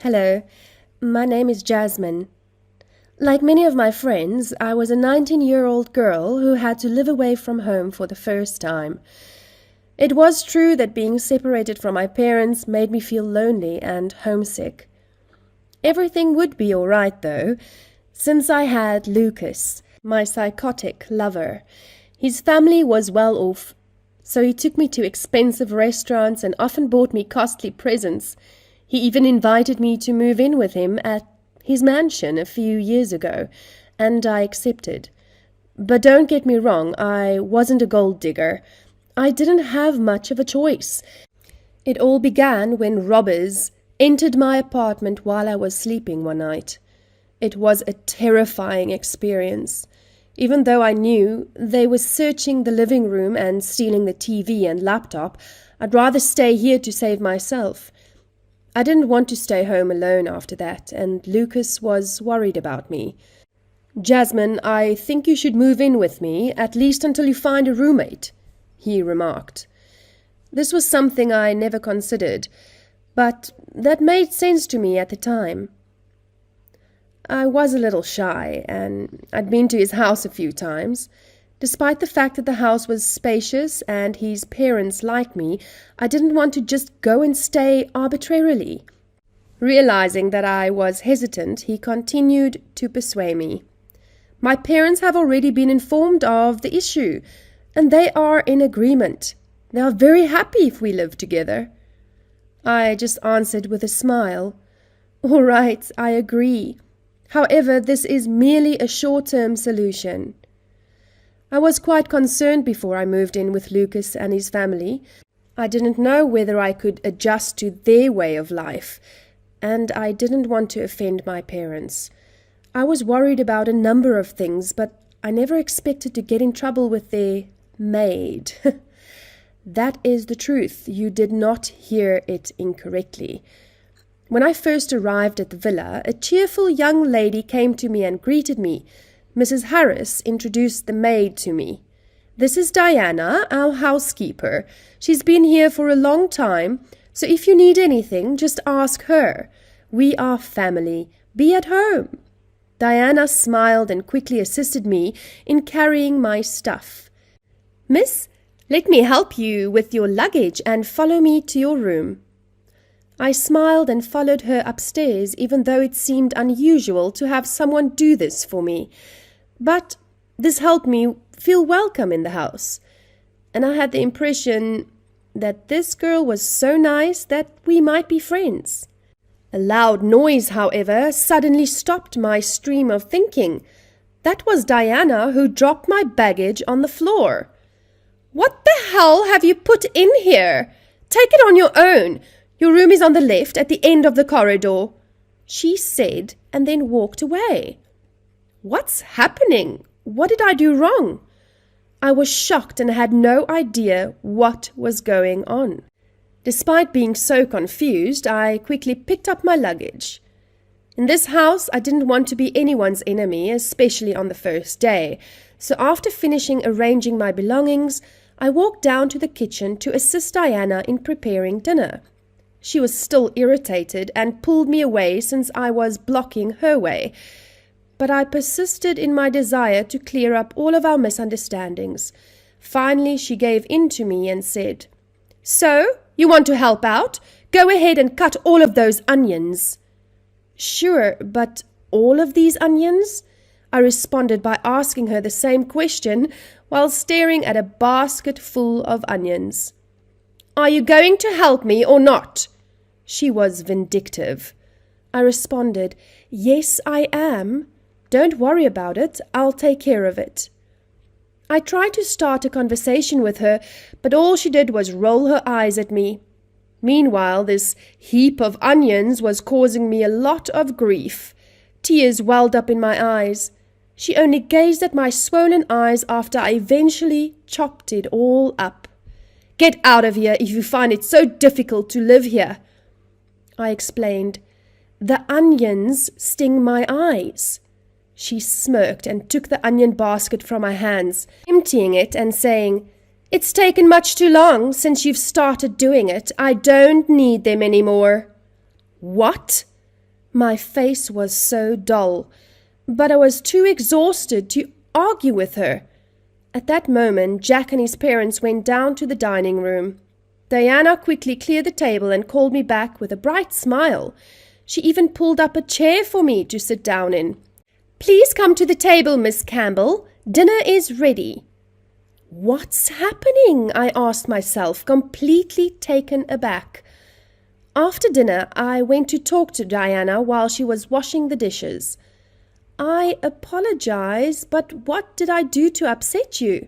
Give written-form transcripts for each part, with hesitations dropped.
Hello, my name is Jasmine. Like many of my friends, I was a 19-year-old girl who had to live away from home for the first time. It was true that being separated from my parents made me feel lonely and homesick. Everything would be all right, though, since I had Lucas, my psychotic lover. His family was well off, so he took me to expensive restaurants and often bought me costly presents. He even invited me to move in with him at his mansion a few years ago, and I accepted. But don't get me wrong, I wasn't a gold digger. I didn't have much of a choice. It all began when robbers entered my apartment while I was sleeping one night. It was a terrifying experience. Even though I knew they were searching the living room and stealing the TV and laptop, I'd rather stay here to save myself. I didn't want to stay home alone after that, and Lucas was worried about me. "Jasmine, I think you should move in with me, at least until you find a roommate," he remarked. This was something I never considered, but that made sense to me at the time. I was a little shy, and I'd been to his house a few times. Despite the fact that the house was spacious and his parents liked me, I didn't want to just go and stay arbitrarily. Realizing that I was hesitant, he continued to persuade me. "My parents have already been informed of the issue, and they are in agreement. They are very happy if we live together." I just answered with a smile. "All right, I agree. However, this is merely a short-term solution." I was quite concerned before I moved in with Lucas and his family. I didn't know whether I could adjust to their way of life, and I didn't want to offend my parents. I was worried about a number of things, but I never expected to get in trouble with their maid. That is the truth. You did not hear it incorrectly. When I first arrived at the villa, a cheerful young lady came to me and greeted me. Mrs. Harris introduced the maid to me. "This is Diana, our housekeeper. She's been here for a long time, so if you need anything, just ask her. We are family. Be at home." Diana smiled and quickly assisted me in carrying my stuff. "Miss, let me help you with your luggage and follow me to your room." I smiled and followed her upstairs, even though it seemed unusual to have someone do this for me. But this helped me feel welcome in the house, and I had the impression that this girl was so nice that we might be friends. A loud noise, however, suddenly stopped my stream of thinking. That was Diana, who dropped my baggage on the floor. "What the hell have you put in here? Take it on your own. Your room is on the left at the end of the corridor," she said, and then walked away. What's happening? What did I do wrong? I was shocked and had no idea what was going on. Despite being so confused, I quickly picked up my luggage. In this house, I didn't want to be anyone's enemy, especially on the first day, so after finishing arranging my belongings, I walked down to the kitchen to assist Diana in preparing dinner. She was still irritated and pulled me away since I was blocking her way, but I persisted in my desire to clear up all of our misunderstandings. Finally, she gave in to me and said, "So, you want to help out? Go ahead and cut all of those onions." "Sure, but all of these onions?" I responded by asking her the same question while staring at a basket full of onions. "Are you going to help me or not?" She was vindictive. I responded, "Yes, I am. Don't worry about it. I'll take care of it." I tried to start a conversation with her, but all she did was roll her eyes at me. Meanwhile, this heap of onions was causing me a lot of grief. Tears welled up in my eyes. She only gazed at my swollen eyes after I eventually chopped it all up. "Get out of here if you find it so difficult to live here," I explained. "The onions sting my eyes." She smirked and took the onion basket from my hands, emptying it and saying, "It's taken much too long since you've started doing it. I don't need them anymore." "What?" My face was so dull, but I was too exhausted to argue with her. At that moment, Jack and his parents went down to the dining room. Diana quickly cleared the table and called me back with a bright smile. She even pulled up a chair for me to sit down in. "Please come to the table, Miss Campbell. Dinner is ready." What's happening? I asked myself, completely taken aback. After dinner, I went to talk to Diana while she was washing the dishes. "I apologize, but what did I do to upset you?"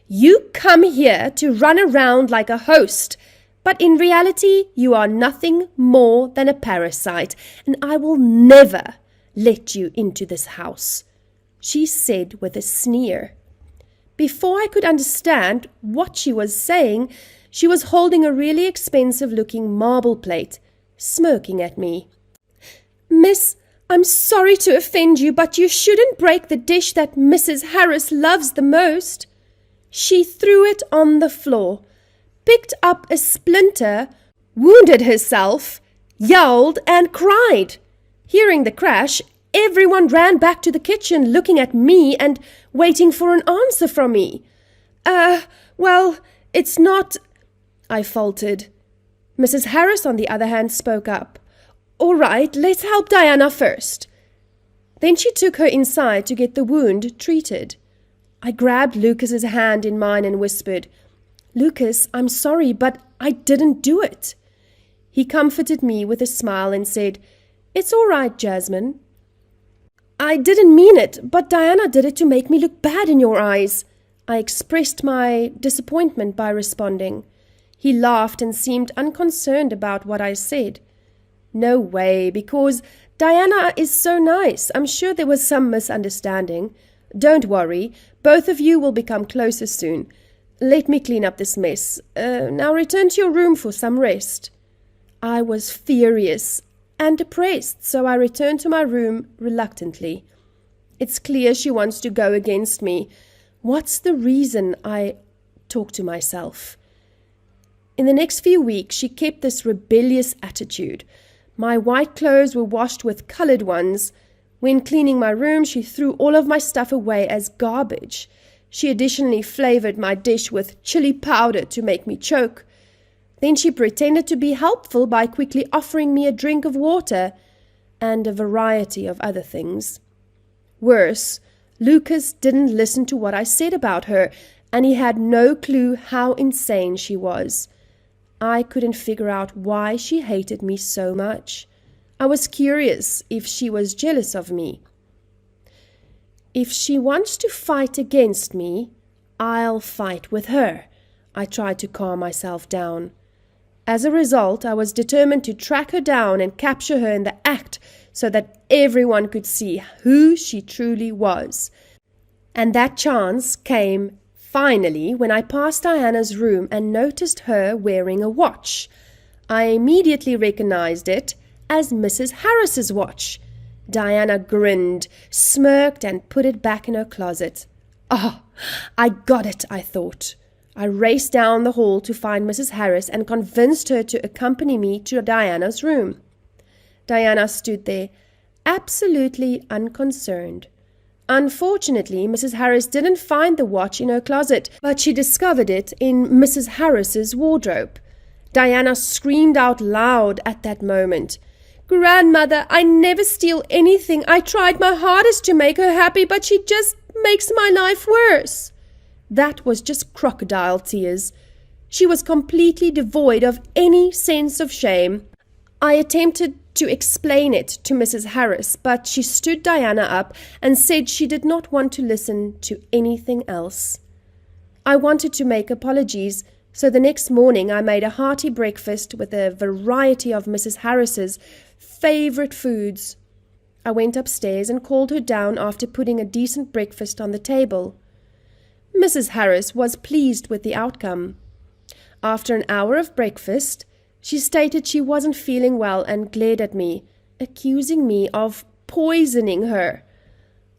"You come here to run around like a host, but in reality you are nothing more than a parasite, and I will never let you into this house," she said with a sneer. Before I could understand what she was saying, she was holding a really expensive-looking marble plate, smirking at me. "Miss, I'm sorry to offend you, but you shouldn't break the dish that Mrs. Harris loves the most." She threw it on the floor, picked up a splinter, wounded herself, yelled, and cried. Hearing the crash, everyone ran back to the kitchen, looking at me and waiting for an answer from me. Well, it's not," I faltered. Mrs. Harris, on the other hand, spoke up. "All right, let's help Diana first." Then she took her inside to get the wound treated. I grabbed Lucas's hand in mine and whispered, "Lucas, I'm sorry, but I didn't do it." He comforted me with a smile and said, "It's all right, Jasmine." "I didn't mean it, but Diana did it to make me look bad in your eyes." I expressed my disappointment by responding. He laughed and seemed unconcerned about what I said. "No way, because Diana is so nice. I'm sure there was some misunderstanding. Don't worry, both of you will become closer soon. Let me clean up this mess. Now return to your room for some rest." I was furious and depressed, so I returned to my room reluctantly. It's clear she wants to go against me. What's the reason? I talked to myself. In the next few weeks, she kept this rebellious attitude. My white clothes were washed with colored ones. When cleaning my room, she threw all of my stuff away as garbage. She additionally flavored my dish with chili powder to make me choke. Then she pretended to be helpful by quickly offering me a drink of water and a variety of other things. Worse, Lucas didn't listen to what I said about her, and he had no clue how insane she was. I couldn't figure out why she hated me so much. I was curious if she was jealous of me. If she wants to fight against me, I'll fight with her. I tried to calm myself down. As a result, I was determined to track her down and capture her in the act so that everyone could see who she truly was. And that chance came finally when I passed Diana's room and noticed her wearing a watch. I immediately recognized it as Mrs. Harris's watch. Diana grinned, smirked, and put it back in her closet. "Oh, I got it," I thought. I raced down the hall to find Mrs. Harris and convinced her to accompany me to Diana's room. Diana stood there, absolutely unconcerned. Unfortunately, Mrs. Harris didn't find the watch in her closet, but she discovered it in Mrs. Harris's wardrobe. Diana screamed out loud at that moment. "Grandmother, I never steal anything. I tried my hardest to make her happy, but she just makes my life worse." That was just crocodile tears. She was completely devoid of any sense of shame. I attempted to explain it to Mrs. Harris, but she stood Diana up and said she did not want to listen to anything else. I wanted to make apologies, so the next morning I made a hearty breakfast with a variety of Mrs. Harris's favorite foods. I went upstairs and called her down after putting a decent breakfast on the table. Mrs. Harris was pleased with the outcome. After an hour of breakfast, she stated she wasn't feeling well and glared at me, accusing me of poisoning her.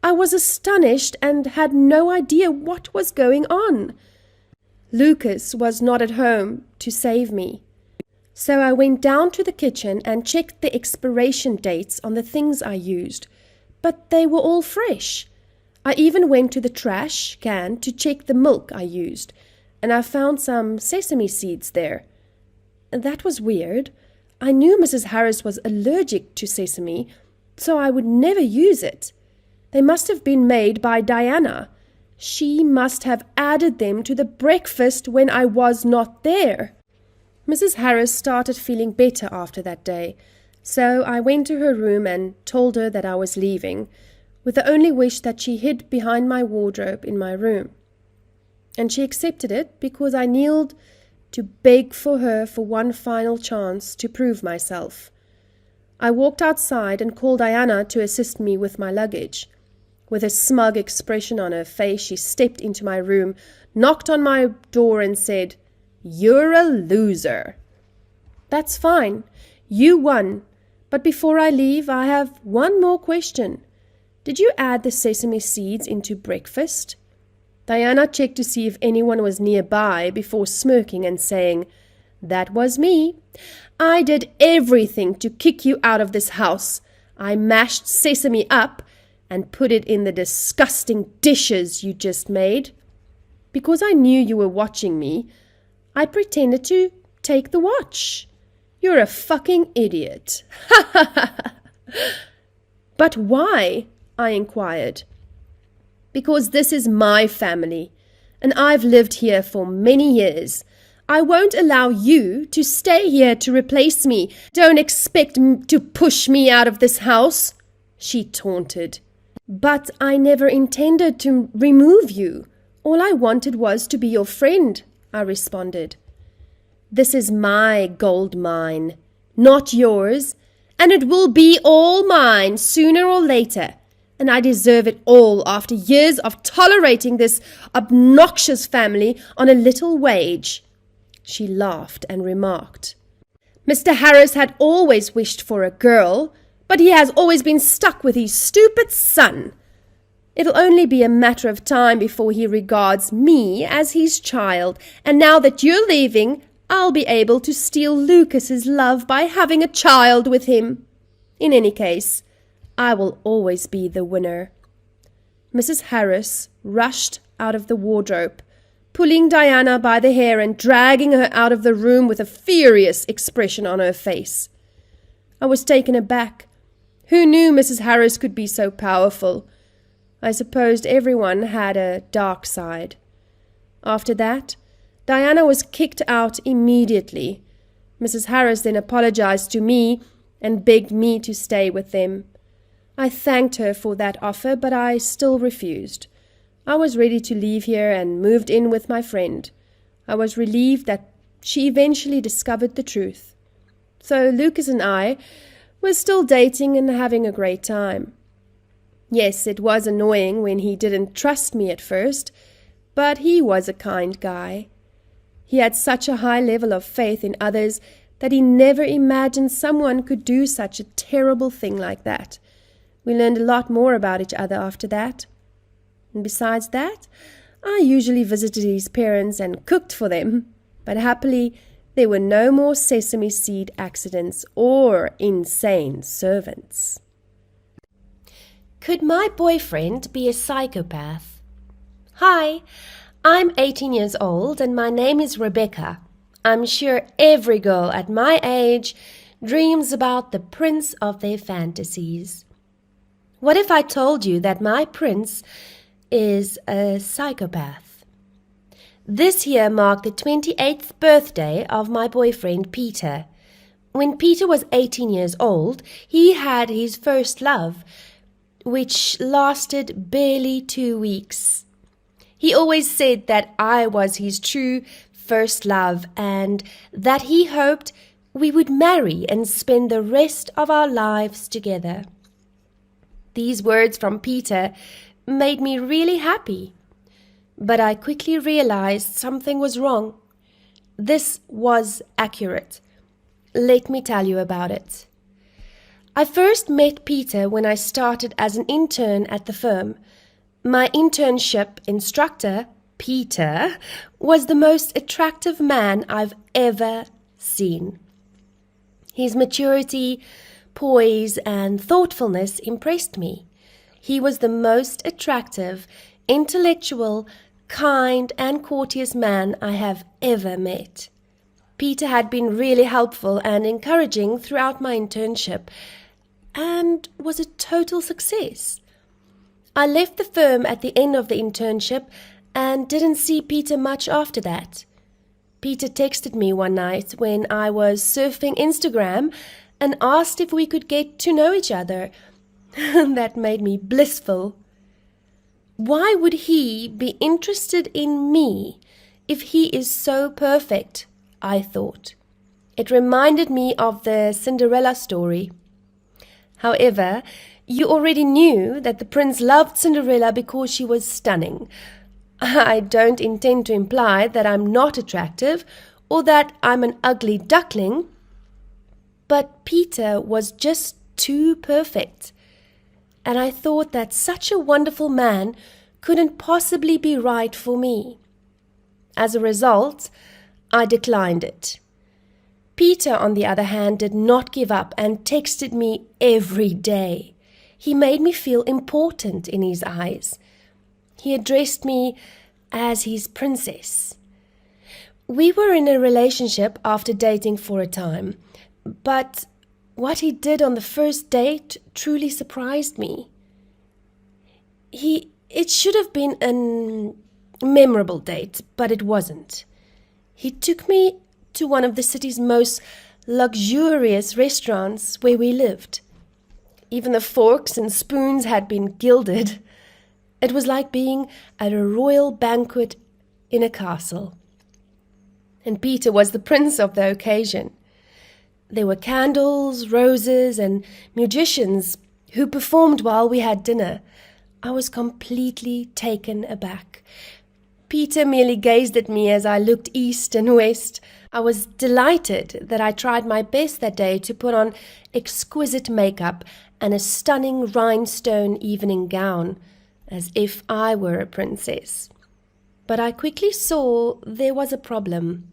I was astonished and had no idea what was going on. Lucas was not at home to save me. So I went down to the kitchen and checked the expiration dates on the things I used, but they were all fresh. I even went to the trash can to check the milk I used, and I found some sesame seeds there. That was weird. I knew Mrs. Harris was allergic to sesame, so I would never use it. They must have been made by Diana. She must have added them to the breakfast when I was not there. Mrs. Harris started feeling better after that day, so I went to her room and told her that I was leaving, with the only wish that she hid behind my wardrobe in my room. And she accepted it because I kneeled to beg for her for one final chance to prove myself. I walked outside and called Diana to assist me with my luggage. With a smug expression on her face, she stepped into my room, knocked on my door and said, "You're a loser." "That's fine. You won. But before I leave, I have one more question. Did you add the sesame seeds into breakfast?" Diana checked to see if anyone was nearby before smirking and saying, "That was me. I did everything to kick you out of this house. I mashed sesame up and put it in the disgusting dishes you just made. Because I knew you were watching me, I pretended to take the watch. You're a fucking idiot." "Ha ha ha!" "But why?" I inquired. "Because this is my family, and I've lived here for many years. I won't allow you to stay here to replace me. Don't expect to push me out of this house," she taunted. "But I never intended to remove you. All I wanted was to be your friend," I responded. "This is my gold mine, not yours, and it will be all mine sooner or later, and I deserve it all after years of tolerating this obnoxious family on a little wage." She laughed and remarked, "Mr. Harris had always wished for a girl, but he has always been stuck with his stupid son. It'll only be a matter of time before he regards me as his child, and now that you're leaving, I'll be able to steal Lucas's love by having a child with him. In any case, I will always be the winner." Mrs. Harris rushed out of the wardrobe, pulling Diana by the hair and dragging her out of the room with a furious expression on her face. I was taken aback. Who knew Mrs. Harris could be so powerful? I supposed everyone had a dark side. After that, Diana was kicked out immediately. Mrs. Harris then apologized to me and begged me to stay with them. I thanked her for that offer, but I still refused. I was ready to leave here and moved in with my friend. I was relieved that she eventually discovered the truth. So Lucas and I were still dating and having a great time. Yes, it was annoying when he didn't trust me at first, but he was a kind guy. He had such a high level of faith in others that he never imagined someone could do such a terrible thing like that. We learned a lot more about each other after that. And besides that, I usually visited his parents and cooked for them. But happily, there were no more sesame seed accidents or insane servants. Could my boyfriend be a psychopath? Hi, I'm 18 years old and my name is Rebecca. I'm sure every girl at my age dreams about the prince of their fantasies. What if I told you that my prince is a psychopath? This year marked the 28th birthday of my boyfriend Peter. When Peter was 18 years old, he had his first love, which lasted barely 2 weeks. He always said that I was his true first love and that he hoped we would marry and spend the rest of our lives together. These words from Peter made me really happy, but I quickly realized something was wrong. This was accurate. Let me tell you about it. I first met Peter when I started as an intern at the firm. My internship instructor, Peter, was the most attractive man I've ever seen. His maturity, poise, and thoughtfulness impressed me. He was the most attractive, intellectual, kind, and courteous man I have ever met. Peter had been really helpful and encouraging throughout my internship and was a total success. I left the firm at the end of the internship and didn't see Peter much after that. Peter texted me one night when I was surfing Instagram and asked if we could get to know each other. That made me blissful. Why would he be interested in me if he is so perfect? I thought. It reminded me of the Cinderella story. However, you already knew that the prince loved Cinderella because she was stunning. I don't intend to imply that I'm not attractive or that I'm an ugly duckling, but Peter was just too perfect. And I thought that such a wonderful man couldn't possibly be right for me. As a result, I declined it. Peter, on the other hand, did not give up and texted me every day. He made me feel important in his eyes. He addressed me as his princess. We were in a relationship after dating for a time, but what he did on the first date truly surprised me. It should have been a memorable date, but it wasn't. He took me to one of the city's most luxurious restaurants where we lived. Even the forks and spoons had been gilded. It was like being at a royal banquet in a castle. And Peter was the prince of the occasion. There were candles, roses, and musicians who performed while we had dinner. I was completely taken aback. Peter merely gazed at me as I looked east and west. I was delighted that I tried my best that day to put on exquisite makeup and a stunning rhinestone evening gown, as if I were a princess. But I quickly saw there was a problem.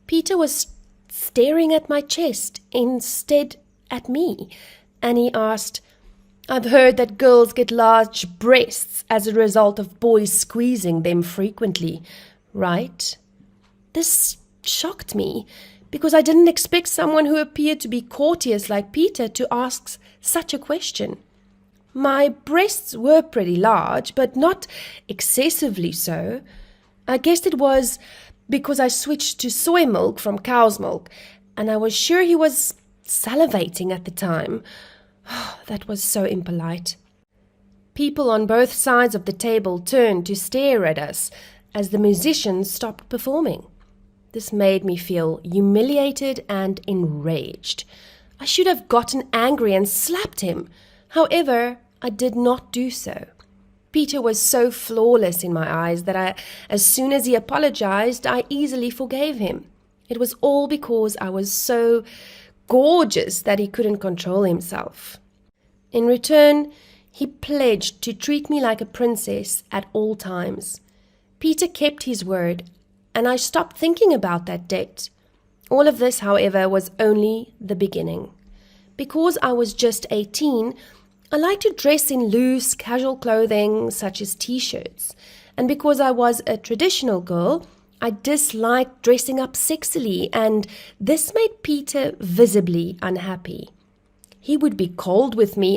Peter was staring at my chest instead at me, and he asked, "I've heard that girls get large breasts as a result of boys squeezing them frequently, right?" This shocked me, because I didn't expect someone who appeared to be courteous like Peter to ask such a question. My breasts were pretty large, but not excessively so. I guessed it was because I switched to soy milk from cow's milk, and I was sure he was salivating at the time. That was so impolite. People on both sides of the table turned to stare at us as the musicians stopped performing. This made me feel humiliated and enraged. I should have gotten angry and slapped him. However, I did not do so. Peter was so flawless in my eyes that as soon as he apologized, I easily forgave him. It was all because I was so gorgeous that he couldn't control himself. In return, he pledged to treat me like a princess at all times. Peter kept his word, and I stopped thinking about that date. All of this, however, was only the beginning. Because I was just 18, I liked to dress in loose, casual clothing such as t-shirts. And because I was a traditional girl, I disliked dressing up sexily, and this made Peter visibly unhappy. He would be cold with me